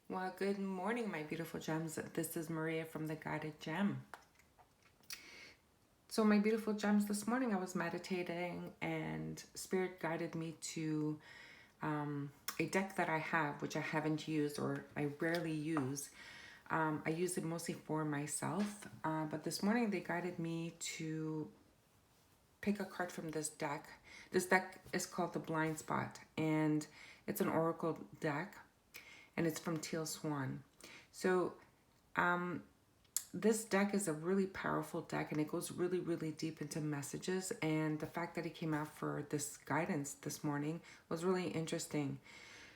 Well, good morning, my beautiful gems. This is Maria from the Guided Gem. So, my beautiful gems, this morning I was meditating and Spirit guided me to a deck that I have, which I haven't used or I rarely use. I use it mostly for myself, but this morning they guided me to pick a card from this deck. This deck is called the Blind Spot, and it's an oracle deck, and it's from Teal Swan. So, this deck is a really powerful deck, and it goes really, really deep into messages. And the fact that it came out for this guidance this morning was really interesting.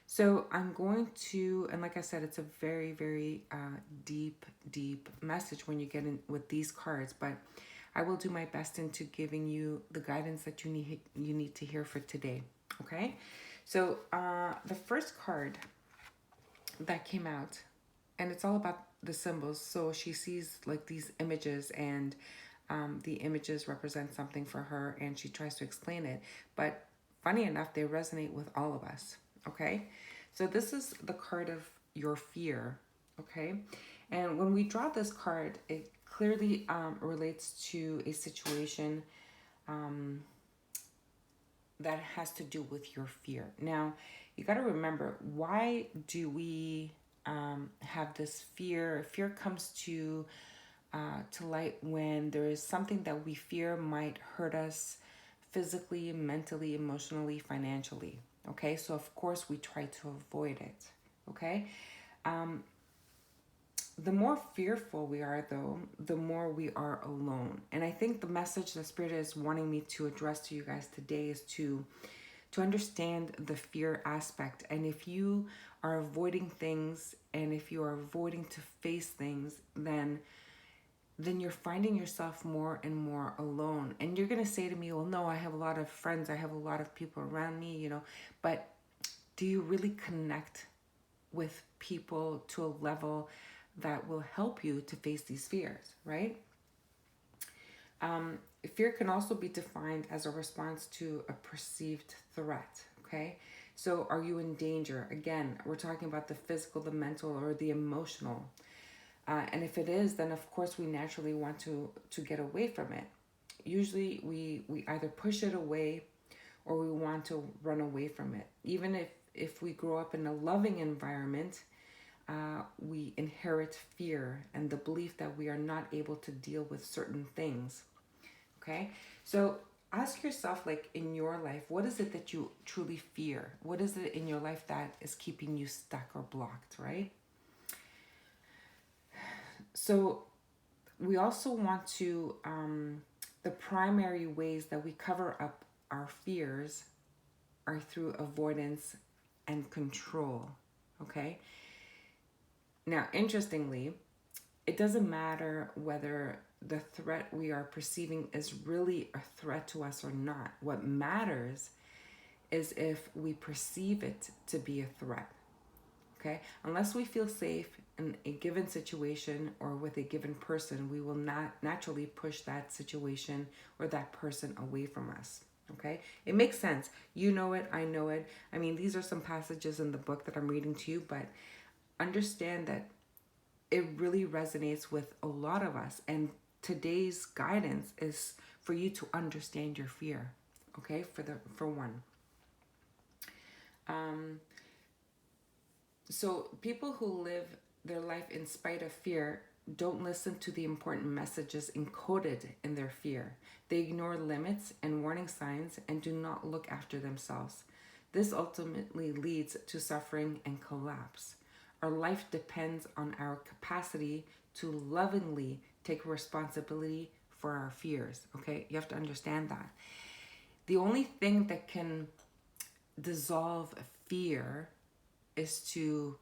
So I'm going to, and like I said, it's a very, very deep, deep message when you get in with these cards. But I will do my best into giving you the guidance that you need to hear for today. Okay. So the first card that came out, and it's all about the symbols. So she sees like these images, and the images represent something for her, and she tries to explain it. But funny enough, they resonate with all of us. Okay, so this is the card of your fear. Okay, and when we draw this card, it clearly relates to a situation that has to do with your fear. Now, you got to remember, why do we have this fear? Fear comes to light when there is something that we fear might hurt us physically, mentally, emotionally, financially. Okay, so of course we try to avoid it. Okay, the more fearful we are, though, the more we are alone. And I think the message that Spirit is wanting me to address to you guys today is to understand the fear aspect. And if you are avoiding things, and if you are avoiding to face things, then you're finding yourself more and more alone. And you're going to say to me, well, no, I have a lot of friends, I have a lot of people around me, but do you really connect with people to a level that will help you to face these fears, right? Fear can also be defined as a response to a perceived threat, okay? So are you in danger? Again, we're talking about the physical, the mental, or the emotional. And if it is, then of course we naturally want to get away from it. Usually we either push it away or we want to run away from it. Even if we grow up in a loving environment, we inherit fear and the belief that we are not able to deal with certain things. Okay, so ask yourself, like in your life, what is it that you truly fear? What is it in your life that is keeping you stuck or blocked, right? So we also want to, the primary ways that we cover up our fears are through avoidance and control. Okay, now interestingly, it doesn't matter whether the threat we are perceiving is really a threat to us or not. What matters is if we perceive it to be a threat. Okay? Unless we feel safe in a given situation or with a given person, we will not naturally push that situation or that person away from us. Okay? It makes sense. You know it, I know it. I mean, these are some passages in the book that I'm reading to you, but understand that it really resonates with a lot of us. And today's guidance is for you to understand your fear. Okay, for one. So people who live their life in spite of fear don't listen to the important messages encoded in their fear. They ignore limits and warning signs and do not look after themselves. This ultimately leads to suffering and collapse. Our life depends on our capacity to lovingly take responsibility for our fears. Okay, you have to understand that. The only thing that can dissolve fear is to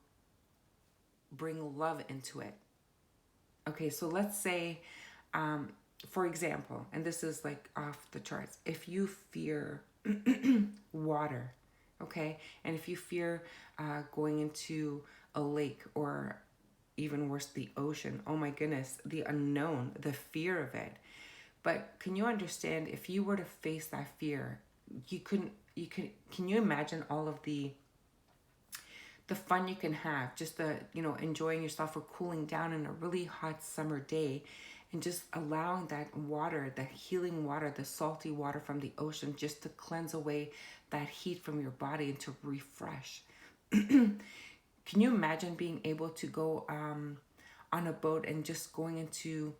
bring love into it. Okay, so let's say, for example, and this is like off the charts, if you fear water, okay, and if you fear going into a lake or even worse, the ocean, oh my goodness, the unknown, the fear of it. But can you understand, if you were to face that fear, can you imagine all of the the fun you can have, just the, enjoying yourself or cooling down in a really hot summer day, and just allowing that water, the healing water, the salty water from the ocean, just to cleanse away that heat from your body and to refresh. Can you imagine being able to go on a boat and just going into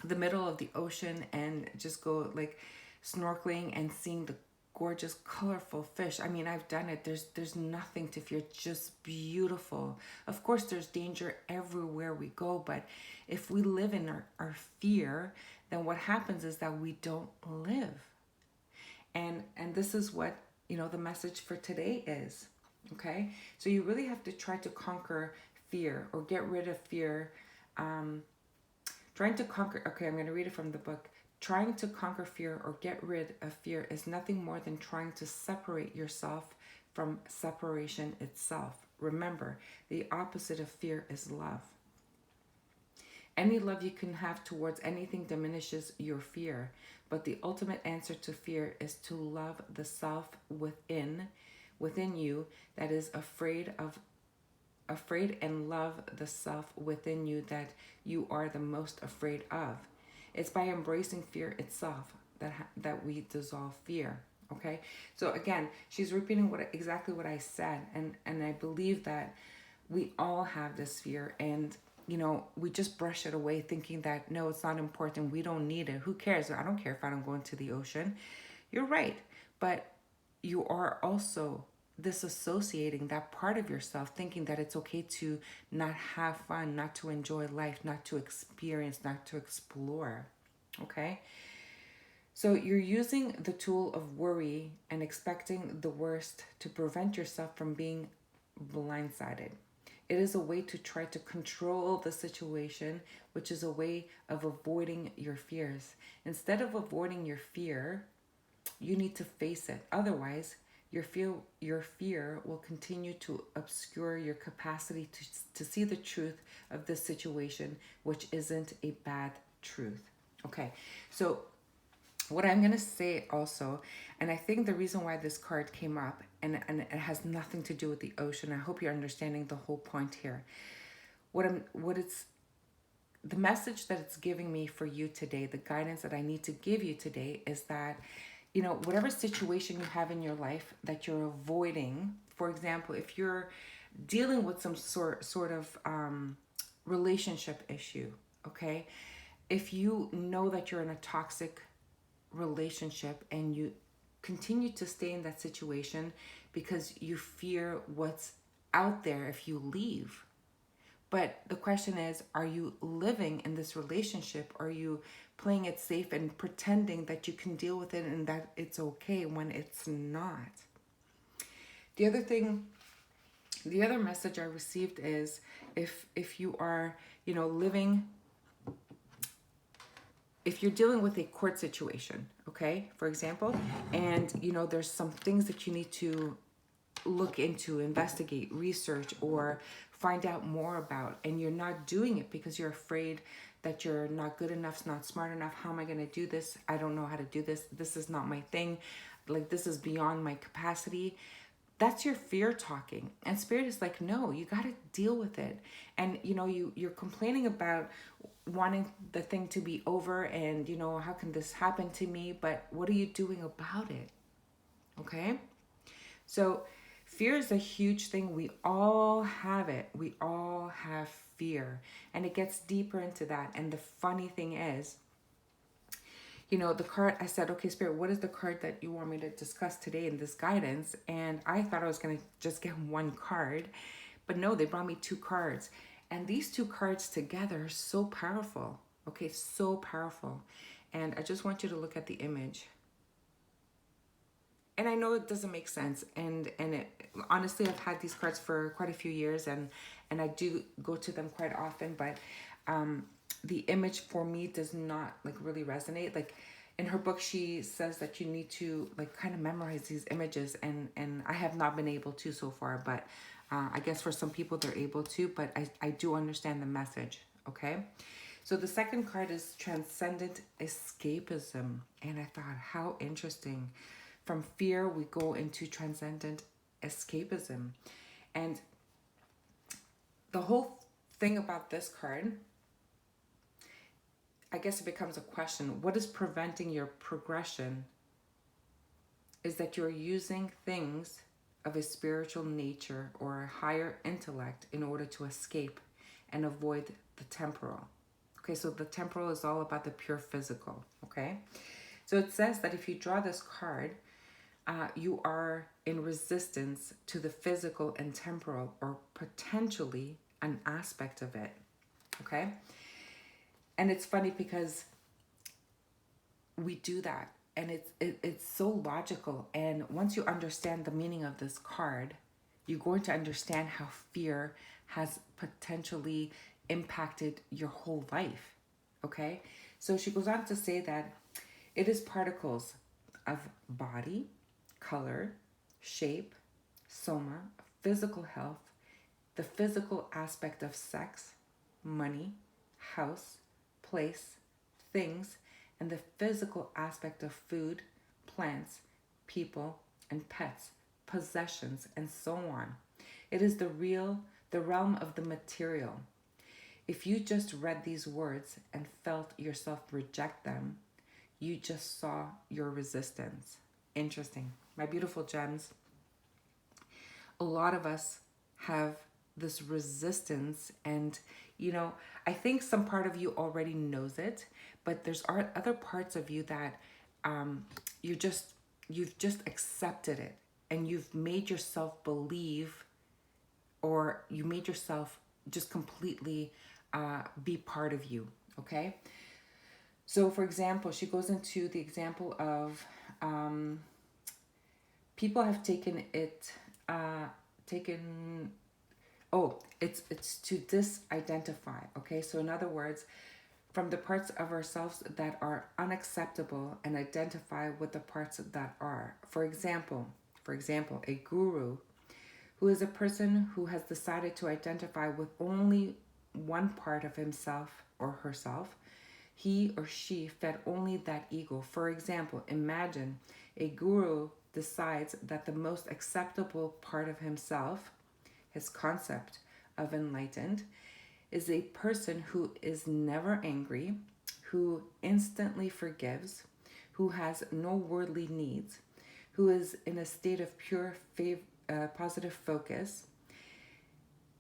the middle of the ocean and just go like snorkeling and seeing the gorgeous colorful fish? I mean, I've done it. There's nothing to fear. It's just beautiful. Of course there's danger everywhere we go, but if we live in our fear, then what happens is that we don't live. And this is what, the message for today is. Okay, so you really have to try to conquer fear or get rid of fear. Trying to conquer, okay, I'm going to read it from the book. Trying to conquer fear or get rid of fear is nothing more than trying to separate yourself from separation itself. Remember, the opposite of fear is love. Any love you can have towards anything diminishes your fear, but the ultimate answer to fear is to love the self within you that is afraid, and love the self within you that you are the most afraid of. It's by embracing fear itself that we dissolve fear. Okay, so again, she's repeating exactly what I said, and I believe that we all have this fear, and we just brush it away thinking that no, it's not important, we don't need it, who cares, I don't care if I don't go into the ocean. You're right, but you are also disassociating that part of yourself, thinking that it's okay to not have fun, not to enjoy life, not to experience, not to explore. Okay, so you're using the tool of worry and expecting the worst to prevent yourself from being blindsided. It is a way to try to control the situation, which is a way of avoiding your fears. Instead of avoiding your fear, you need to face it. Otherwise, your fear will continue to obscure your capacity to see the truth of this situation, which isn't a bad truth. Okay, so what I'm going to say also, and I think the reason why this card came up, and it has nothing to do with the ocean, I hope you're understanding the whole point here. The message that it's giving me for you today, the guidance that I need to give you today is that, whatever situation you have in your life that you're avoiding, for example, if you're dealing with some sort of relationship issue, okay? If you know that you're in a toxic relationship and you continue to stay in that situation because you fear what's out there if you leave. But the question is, are you living in this relationship? Are you playing it safe and pretending that you can deal with it and that it's okay when it's not? The other message I received is if you are, if you're dealing with a court situation, okay, for example, and there's some things that you need to look into, investigate, research, or find out more about, and you're not doing it because you're afraid that you're not good enough, not smart enough. How am I going to do this? I don't know how to do this. This is not my thing. Like, this is beyond my capacity. That's your fear talking. And Spirit is like, no, you got to deal with it. And, you're complaining about wanting the thing to be over and, how can this happen to me? But what are you doing about it? Okay? So fear is a huge thing. We all have it. We all have fear. And it gets deeper into that. And the funny thing is, the card, I said, okay, Spirit, what is the card that you want me to discuss today in this guidance? And I thought I was going to just get one card. But no, they brought me two cards. And these two cards together are so powerful. Okay, so powerful. And I just want you to look at the image. And I know it doesn't make sense, and it honestly, I've had these cards for quite a few years, and I do go to them quite often, but the image for me does not like really resonate. Like in her book, she says that you need to like kind of memorize these images, and I have not been able to so far, but I guess for some people they're able to, but I do understand the message. Okay, so the second card is Transcendent Escapism, and I thought, how interesting. From fear, we go into transcendent escapism. And the whole thing about this card, I guess it becomes a question. What is preventing your progression is that you're using things of a spiritual nature or a higher intellect in order to escape and avoid the temporal. Okay, so the temporal is all about the pure physical. Okay, so it says that if you draw this card, you are in resistance to the physical and temporal, or potentially an aspect of it. Okay, and it's funny because we do that, and it's so logical. And once you understand the meaning of this card, you're going to understand how fear has potentially impacted your whole life. Okay, so she goes on to say that it is particles of body, color, shape, soma, physical health, the physical aspect of sex, money, house, place, things, and the physical aspect of food, plants, people, and pets, possessions, and so on. It is the realm of the material. If you just read these words and felt yourself reject them, you just saw your resistance. Interesting. My beautiful gems, a lot of us have this resistance, and I think some part of you already knows it, but there's other parts of you that you've just accepted it, and you've made yourself believe, or you made yourself just completely be part of you. Okay, so for example, she goes into the example of people have taken it it's to disidentify. Okay, so in other words, from the parts of ourselves that are unacceptable, and identify with the parts that are. For example, a guru, who is a person who has decided to identify with only one part of himself or herself. He or she fed only that ego. For example, imagine a guru decides that the most acceptable part of himself, his concept of enlightened, is a person who is never angry, who instantly forgives, who has no worldly needs, who is in a state of pure positive focus.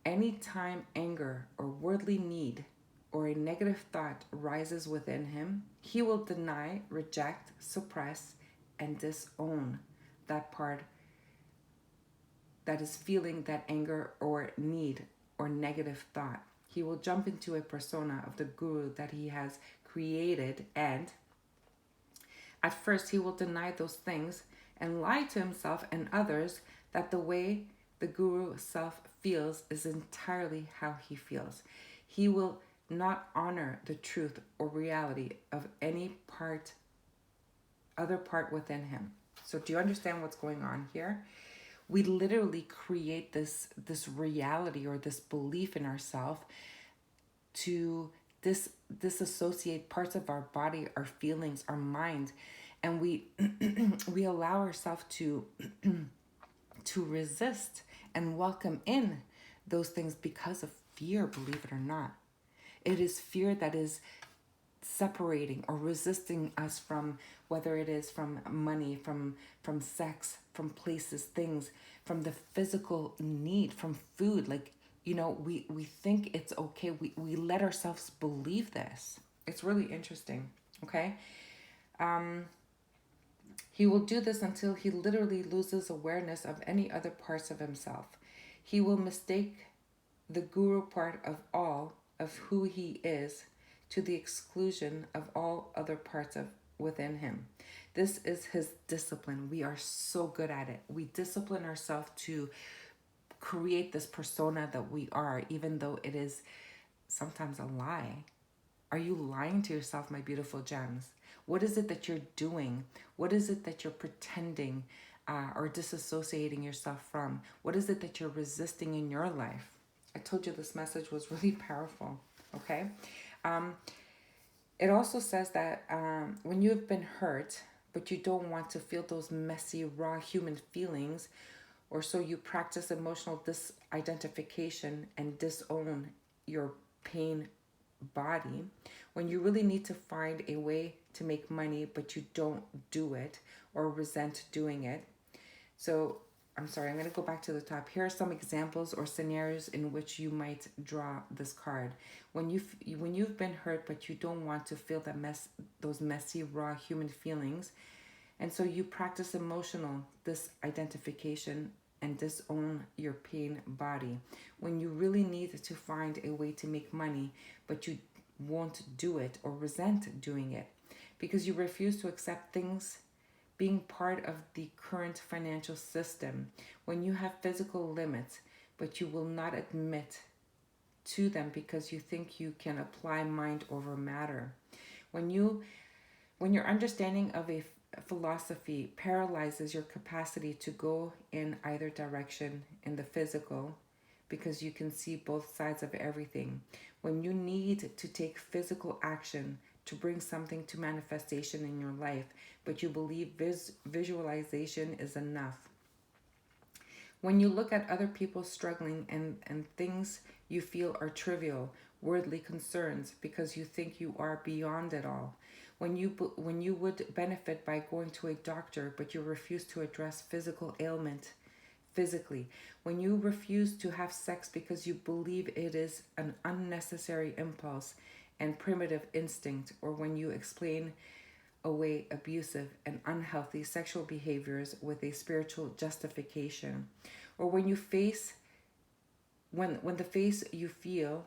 Anytime anger or worldly need or a negative thought rises within him, he will deny, reject, suppress, and disown that part that is feeling that anger or need or negative thought. He will jump into a persona of the guru that he has created, and at first he will deny those things and lie to himself and others that the way the guru self feels is entirely how he feels. He will not honor the truth or reality of any other part within him. So do you understand what's going on here? We literally create this reality or this belief in ourselves to disassociate parts of our body, our feelings, our mind, and we we allow ourselves to resist and welcome in those things because of fear. Believe it or not, it is fear that is separating or resisting us from, whether it is from money, from sex, from places, things, from the physical need, from food. Like, we think it's okay. We let ourselves believe this. It's really interesting. Okay. He will do this until he literally loses awareness of any other parts of himself. He will mistake the guru part of all of who he is to the exclusion of all other parts of within him. This is his discipline. We are so good at it. We discipline ourselves to create this persona that we are, even though it is sometimes a lie. Are you lying to yourself, my beautiful gems? What is it that you're doing? What is it that you're pretending or disassociating yourself from? What is it that you're resisting in your life? I told you this message was really powerful, okay? It also says that when you have been hurt, but you don't want to feel those messy, raw human feelings, or so you practice emotional disidentification and disown your pain body, when you really need to find a way to make money but you don't do it or resent doing it. So I'm sorry, I'm going to go back to the top. Here are some examples or scenarios in which you might draw this card. When you've been hurt but you don't want to feel those messy raw human feelings, and so you practice emotional disidentification and disown your pain body. When you really need to find a way to make money but you won't do it or resent doing it because you refuse to accept things being part of the current financial system. When you have physical limits but you will not admit to them because you think you can apply mind over matter. When your understanding of a philosophy paralyzes your capacity to go in either direction in the physical because you can see both sides of everything. When you need to take physical action to bring something to manifestation in your life, but you believe visualization is enough. When you look at other people struggling and things you feel are trivial, worldly concerns because you think you are beyond it all. When you would benefit by going to a doctor but you refuse to address physical ailment physically. When you refuse to have sex because you believe it is an unnecessary impulse and primitive instinct, or when you explain away abusive and unhealthy sexual behaviors with a spiritual justification, or when the face you feel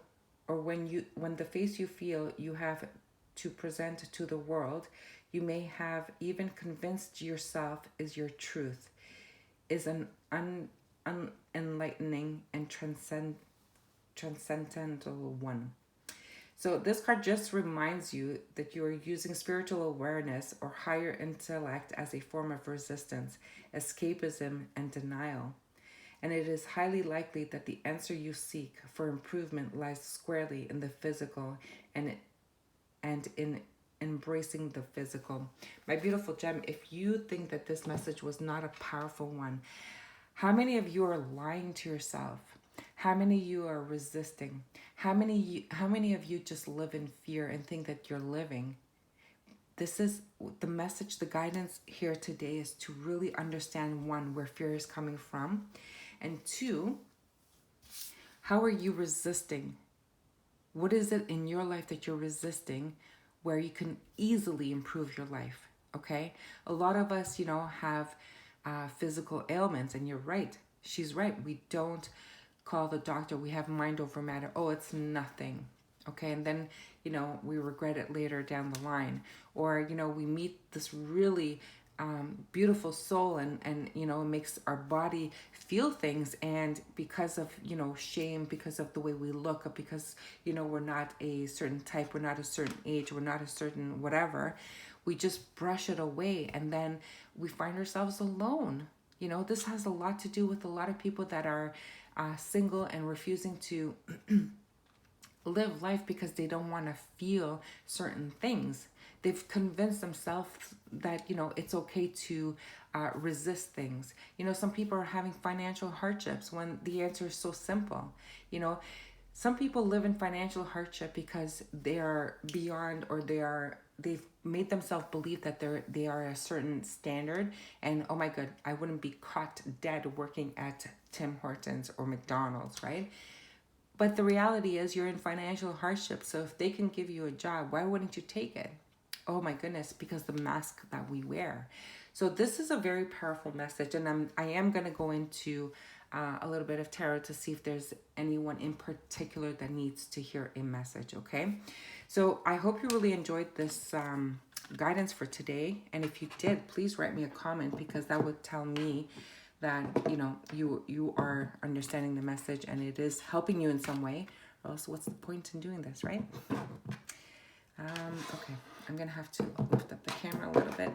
you have to present to the world, you may have even convinced yourself is your truth, is an unenlightening and transcendental one. So this card just reminds you that you are using spiritual awareness or higher intellect as a form of resistance, escapism, and denial. And it is highly likely that the answer you seek for improvement lies squarely in the physical and in embracing the physical. My beautiful gem, if you think that this message was not a powerful one, how many of you are lying to yourself? How many of you are resisting? How many of you just live in fear and think that you're living? This is the message, the guidance here today is to really understand, one, where fear is coming from, and two, how are you resisting? What is it in your life that you're resisting where you can easily improve your life? Okay? A lot of us, have physical ailments, and you're right. She's right. We don't call the doctor. We have mind over matter. Oh, it's nothing. Okay? And then, we regret it later down the line. Or, we meet this really beautiful soul and it makes our body feel things, and because of shame, because of the way we look, because we're not a certain type, we're not a certain age, we're not a certain whatever, we just brush it away, and then we find ourselves alone. This has a lot to do with a lot of people that are single and refusing to live life because they don't want to feel certain things. They've convinced themselves that, it's okay to resist things. Some people are having financial hardships when the answer is so simple. Some people live in financial hardship because they are beyond, or they've made themselves believe that they are a certain standard, and oh my god, I wouldn't be caught dead working at Tim Hortons or McDonald's, right? But the reality is you're in financial hardship. So if they can give you a job, why wouldn't you take it? Oh my goodness, because the mask that we wear. So this is a very powerful message. And I am going to go into a little bit of tarot to see if there's anyone in particular that needs to hear a message, okay? So I hope you really enjoyed this guidance for today. And if you did, please write me a comment, because that would tell me that you are understanding the message and it is helping you in some way. Or else what's the point in doing this, right? Okay, I'm gonna have to lift up the camera a little bit.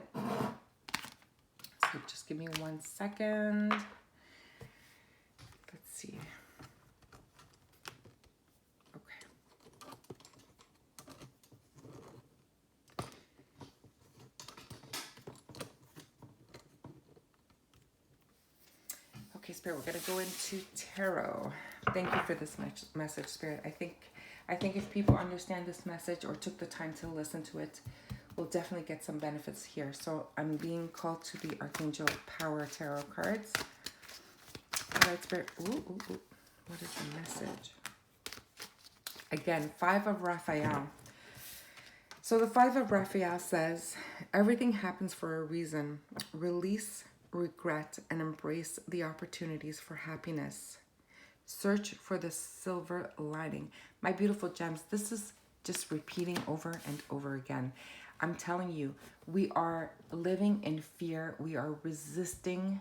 So just give me 1 second. Let's see. Okay, Spirit, we're going to go into tarot. Thank you for this message, Spirit. I think if people understand this message or took the time to listen to it, we'll definitely get some benefits here. So I'm being called to the Archangel Power Tarot cards. All right, Spirit. Ooh. What is the message? Again, Five of Raphael. So the Five of Raphael says, everything happens for a reason. Release regret and embrace the opportunities for happiness. Search for the silver lining. My beautiful gems, this is just repeating over and over again. I'm telling you, we are living in fear. We are resisting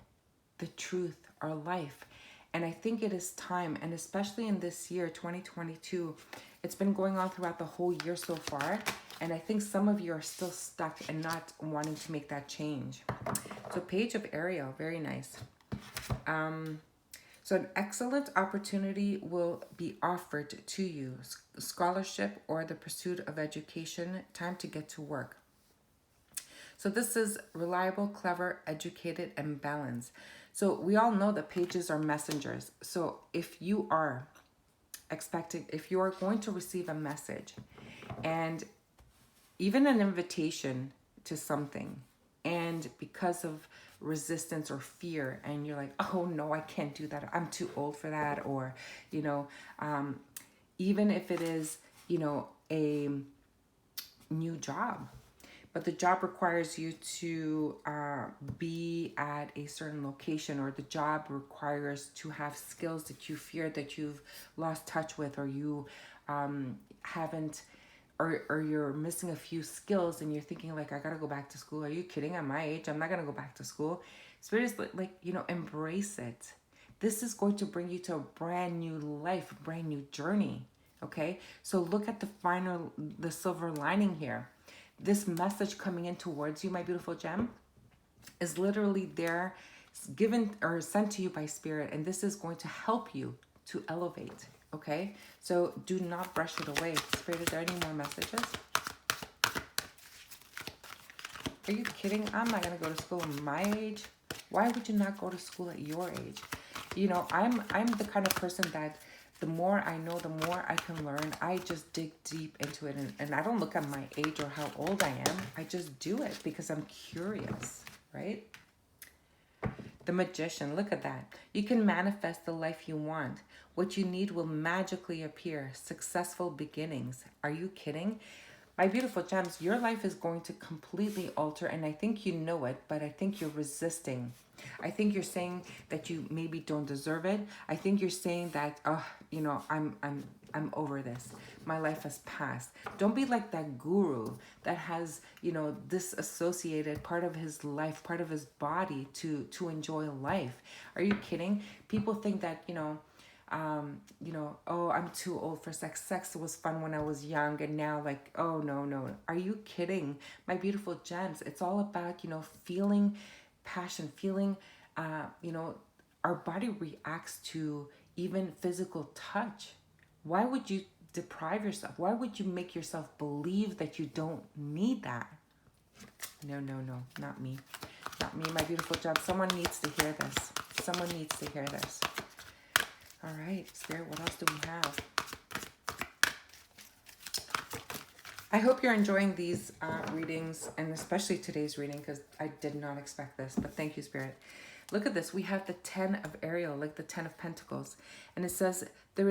the truth, our life. And I think it is time, and especially in this year, 2022, it's been going on throughout the whole year so far. And I think some of you are still stuck and not wanting to make that change. So Page of Ariel, very nice. So an excellent opportunity will be offered to you. Scholarship or the pursuit of education. Time to get to work. So this is reliable, clever, educated, and balanced. So we all know that pages are messengers. So if you are if you are going to receive a message and even an invitation to something, and because of resistance or fear, and you're like, oh no, I can't do that, I'm too old for that, or even if it is a new job, but the job requires you to be at a certain location, or the job requires to have skills that you fear that you've lost touch with, or you haven't, or you're missing a few skills, and you're thinking like, I gotta go back to school. Are you kidding? At my age, I'm not gonna go back to school. Spirit is like, embrace it. This is going to bring you to a brand new life, a brand new journey. Okay, so look at the silver lining here. This message coming in towards you, my beautiful gem, is literally there, given or sent to you by Spirit, and this is going to help you to elevate. Okay, so do not brush it away. Spirit, is there any more messages? Are you kidding? I'm not gonna go to school at my age. Why would you not go to school at your age? I'm the kind of person that the more I know, the more I can learn. I just dig deep into it, and I don't look at my age or how old I am. I just do it because I'm curious, right? The Magician, look at that. You can manifest the life you want. What you need will magically appear. Successful beginnings. Are you kidding? My beautiful gems, your life is going to completely alter, and I think you know it, but I think you're resisting. I think you're saying that you maybe don't deserve it. I think you're saying that, I'm over this. My life has passed. Don't be like that guru that has, disassociated part of his life, part of his body to enjoy life. Are you kidding? People think that, oh, I'm too old for sex. Sex was fun when I was young, and now like, oh, no. Are you kidding? My beautiful gems, it's all about, feeling passion, feeling, our body reacts to even physical touch. Why would you deprive yourself? Why would you make yourself believe that you don't need that? No, not me. Not me, my beautiful gems. Someone needs to hear this. Someone needs to hear this. All right, Spirit, what else do we have? I hope you're enjoying these readings, and especially today's reading, because I did not expect this, but thank you, Spirit. Look at this. We have the 10 of Ariel, like the 10 of Pentacles, and it says there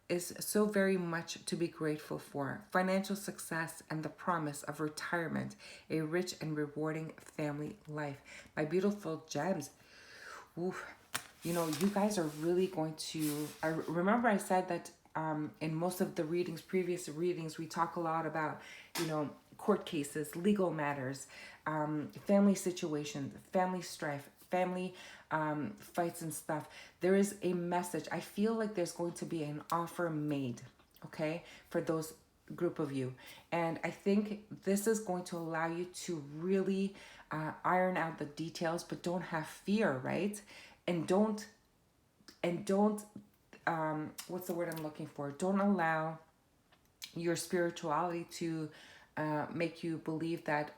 is so very much to be grateful for. Financial success and the promise of retirement, a rich and rewarding family life. My beautiful gems. Oof. You guys are really going to... remember I said that in most of the previous readings, we talk a lot about, court cases, legal matters, family situations, family strife, family fights and stuff. There is a message. I feel like there's going to be an offer made, okay, for those group of you. And I think this is going to allow you to really iron out the details, but don't have fear, right? And don't what's the word I'm looking for? Don't allow your spirituality to make you believe that,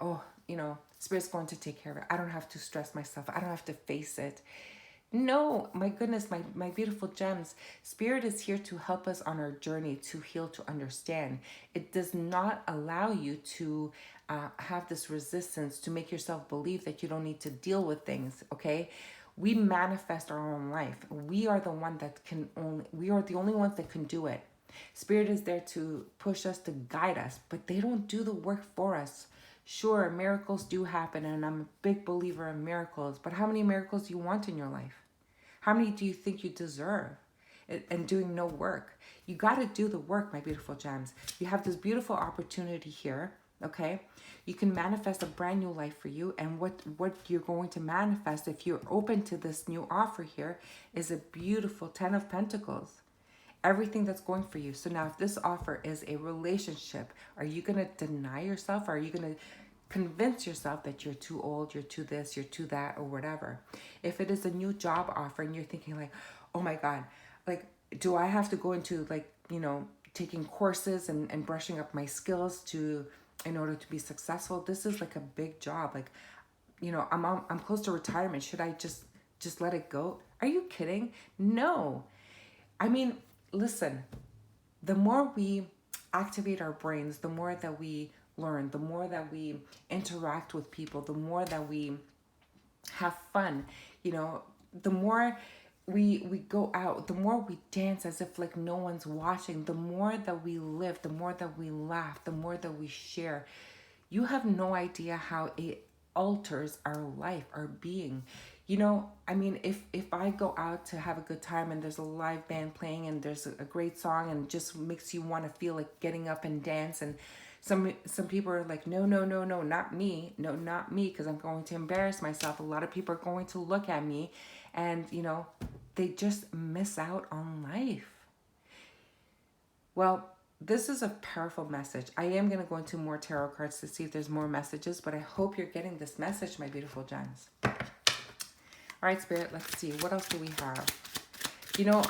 Spirit's going to take care of it. I don't have to stress myself. I don't have to face it. No, my goodness, my beautiful gems. Spirit is here to help us on our journey to heal, to understand. It does not allow you to have this resistance to make yourself believe that you don't need to deal with things, okay? We manifest our own life. We are the one that can only, we are the only ones that can do it. Spirit is there to push us, to guide us, but they don't do the work for us. Sure, miracles do happen, and I'm a big believer in miracles, but how many miracles do you want in your life? How many do you think you deserve? And doing no work. You got to do the work, my beautiful gems. You have this beautiful opportunity here, okay? You can manifest a brand new life for you, and what you're going to manifest if you're open to this new offer here is a beautiful 10 of Pentacles. Everything that's going for you. So now if this offer is a relationship, are you going to deny yourself? Or are you going to convince yourself that you're too old, you're too this, you're too that, or whatever? If it is a new job offer and you're thinking like, oh my God, like, do I have to go into like, taking courses and brushing up my skills in order to be successful? This is like a big job. Like, I'm close to retirement. Should I just let it go? Are you kidding? No. I mean, listen, the more we activate our brains, the more that we learn, the more that we interact with people, the more that we have fun, the more we go out, the more we dance as if like no one's watching, the more that we live, the more that we laugh, the more that we share. You have no idea how it alters our life, our being. I mean, if I go out to have a good time and there's a live band playing and there's a great song and just makes you want to feel like getting up and dance, and some people are like, no, no, no, no, not me. No, not me, because I'm going to embarrass myself. A lot of people are going to look at me and, they just miss out on life. Well, this is a powerful message. I am going to go into more tarot cards to see if there's more messages, but I hope you're getting this message, my beautiful gems. All right, Spirit, let's see. What else do we have?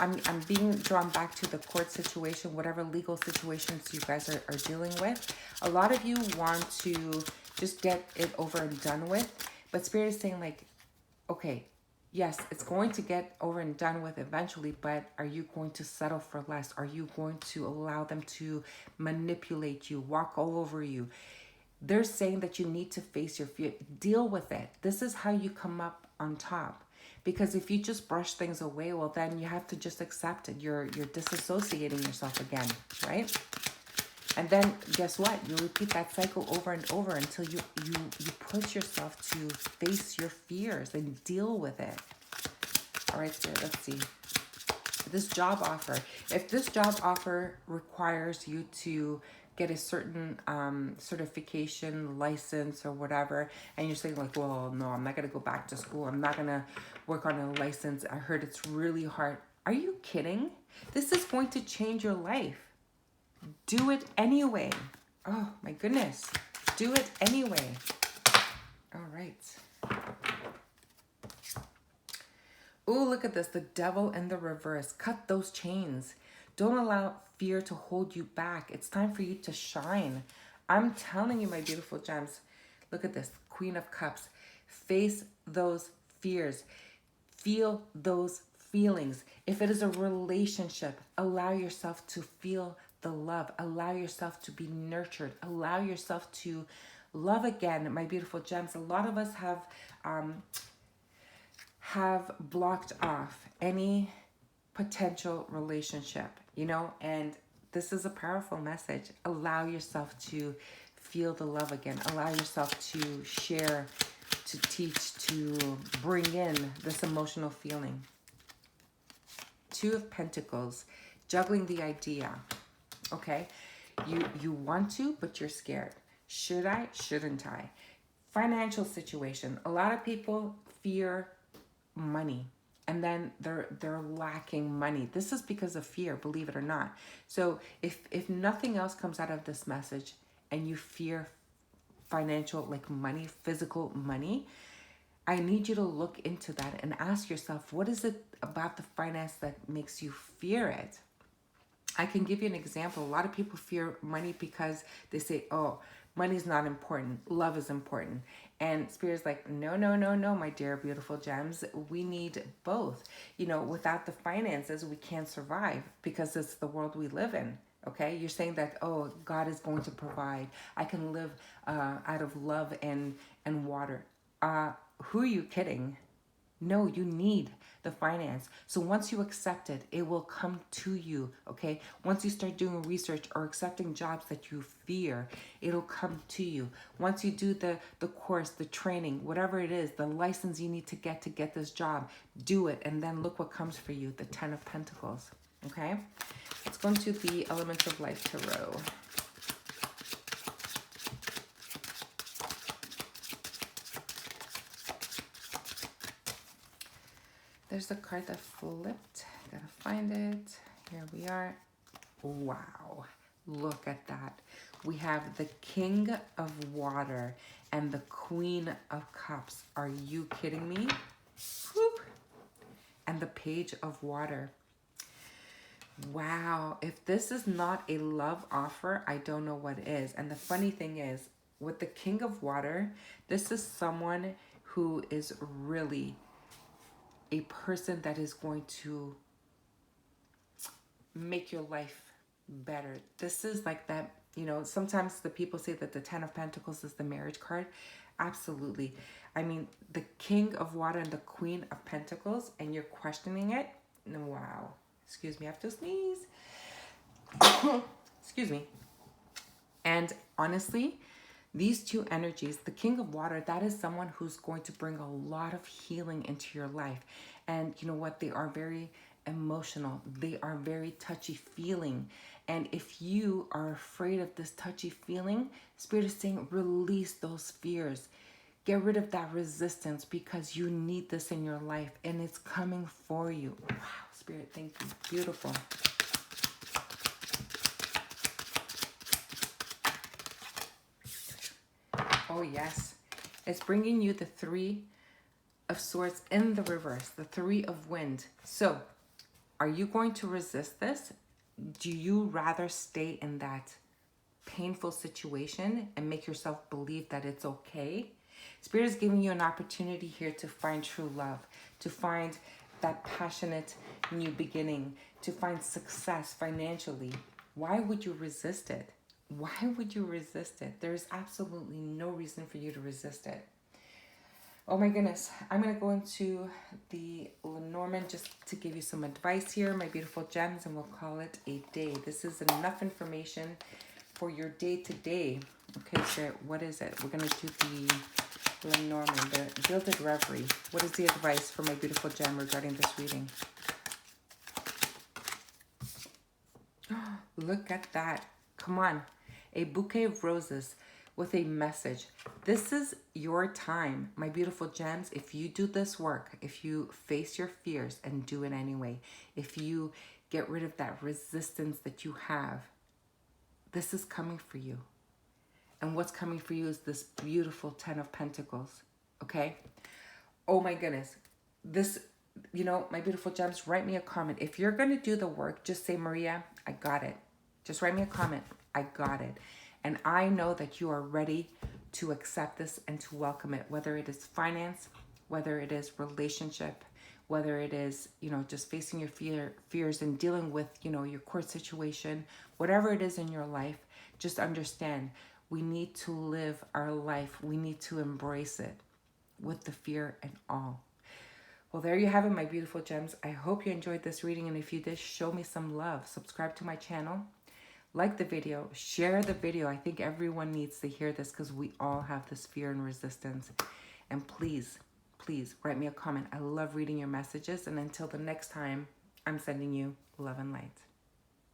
I'm being drawn back to the court situation, whatever legal situations you guys are dealing with. A lot of you want to just get it over and done with, but Spirit is saying like, okay, yes, it's going to get over and done with eventually, but are you going to settle for less? Are you going to allow them to manipulate you, walk all over you? They're saying that you need to face your fear. Deal with it. This is how you come up on top. Because if you just brush things away, well, then you have to just accept it. You're disassociating yourself again, right? And then guess what? You repeat that cycle over and over until you push yourself to face your fears and deal with it. All right, Spirit, let's see. This job offer. If this job offer requires you to get a certain certification, license, or whatever, and you're saying like, well, no, I'm not going to go back to school. I'm not going to work on a license. I heard it's really hard. Are you kidding? This is going to change your life. Do it anyway. Oh, my goodness. Do it anyway. All right. Oh, look at this. The devil in the reverse. Cut those chains. Don't allow fear to hold you back. It's time for you to shine. I'm telling you, my beautiful gems. Look at this. Queen of Cups. Face those fears. Feel those feelings. If it is a relationship, allow yourself to feel the love. Allow yourself to be nurtured. Allow yourself to love again, my beautiful gems. A lot of us have blocked off any potential relationship, and this is a powerful message. Allow yourself to feel the love again. Allow yourself to share, to teach, to bring in this emotional feeling. Two of Pentacles, juggling the idea. Okay, you want to, but you're scared. Should I? Shouldn't I? Financial situation. A lot of people fear money, and then they're lacking money. This is because of fear, believe it or not. So if nothing else comes out of this message and you fear financial, like money, physical money, I need you to look into that and ask yourself, what is it about the finance that makes you fear it? I can give you an example. A lot of people fear money because they say, oh, Money's not important. Love is important. And Spirit's like, no, no, no, no, my dear beautiful gems. We need both. You know, without the finances, we can't survive because it's the world we live in. Okay, you're saying that, oh, God is going to provide. I can live out of love and water. Who are you kidding? No, you need the finance. So once you accept it, it will come to you, okay? Once you start doing research or accepting jobs that you fear, it'll come to you. Once you do the course, the training, whatever it is, the license you need to get this job, do it, and then look what comes for you, the 10 of Pentacles, okay? Let's go into the Elements of Life Tarot. There's the card that flipped. Gotta find it. Here we are. Wow. Look at that. We have the King of Water and the Queen of Cups. Are you kidding me? Whoop. And the Page of Water. Wow. If this is not a love offer, I don't know what is. And the funny thing is, with the King of Water, this is someone who is really a person that is going to make your life better. This is like that, you know, sometimes the people say that the 10 of Pentacles is the marriage card. Absolutely. I mean, the King of Water and the Queen of Pentacles, and you're questioning it. Wow. Excuse me, I have to sneeze. Excuse me. And honestly, these two energies, the King of Water, that is someone who's going to bring a lot of healing into your life. And you know what? They are very emotional. They are very touchy-feeling. And if you are afraid of this touchy-feeling, Spirit is saying release those fears. Get rid of that resistance because you need this in your life and it's coming for you. Wow, Spirit, thank you. Beautiful. Oh, yes. It's bringing you the 3 of Swords in the reverse, the 3 of Wind. So, are you going to resist this? Do you rather stay in that painful situation and make yourself believe that it's okay? Spirit is giving you an opportunity here to find true love, to find that passionate new beginning, to find success financially. Why would you resist it? Why would you resist it? There's absolutely no reason for you to resist it. Oh my goodness. I'm going to go into the Lenormand just to give you some advice here, my beautiful gems, and we'll call it a day. This is enough information for your day to day. Okay, so what is it? We're going to do the Lenormand, the Gilded Reverie. What is the advice for my beautiful gem regarding this reading? Look at that. Come on. A bouquet of roses with a message. This is your time, my beautiful gems. If you do this work, if you face your fears and do it anyway, if you get rid of that resistance that you have, this is coming for you. And what's coming for you is this beautiful 10 of Pentacles, okay? Oh my goodness. This, you know, my beautiful gems, write me a comment. If you're going to do the work, just say, Maria, I got it. Just write me a comment. I got it. And I know that you are ready to accept this and to welcome it, whether it is finance, whether it is relationship, whether it is, you know, just facing your fears and dealing with, you know, your court situation, whatever it is in your life, just understand we need to live our life. We need to embrace it with the fear and all. Well, there you have it, my beautiful gems. I hope you enjoyed this reading. And if you did, show me some love. Subscribe to my channel. Like the video, share the video. I think everyone needs to hear this because we all have this fear and resistance. And please, please write me a comment. I love reading your messages. And until the next time, I'm sending you love and light.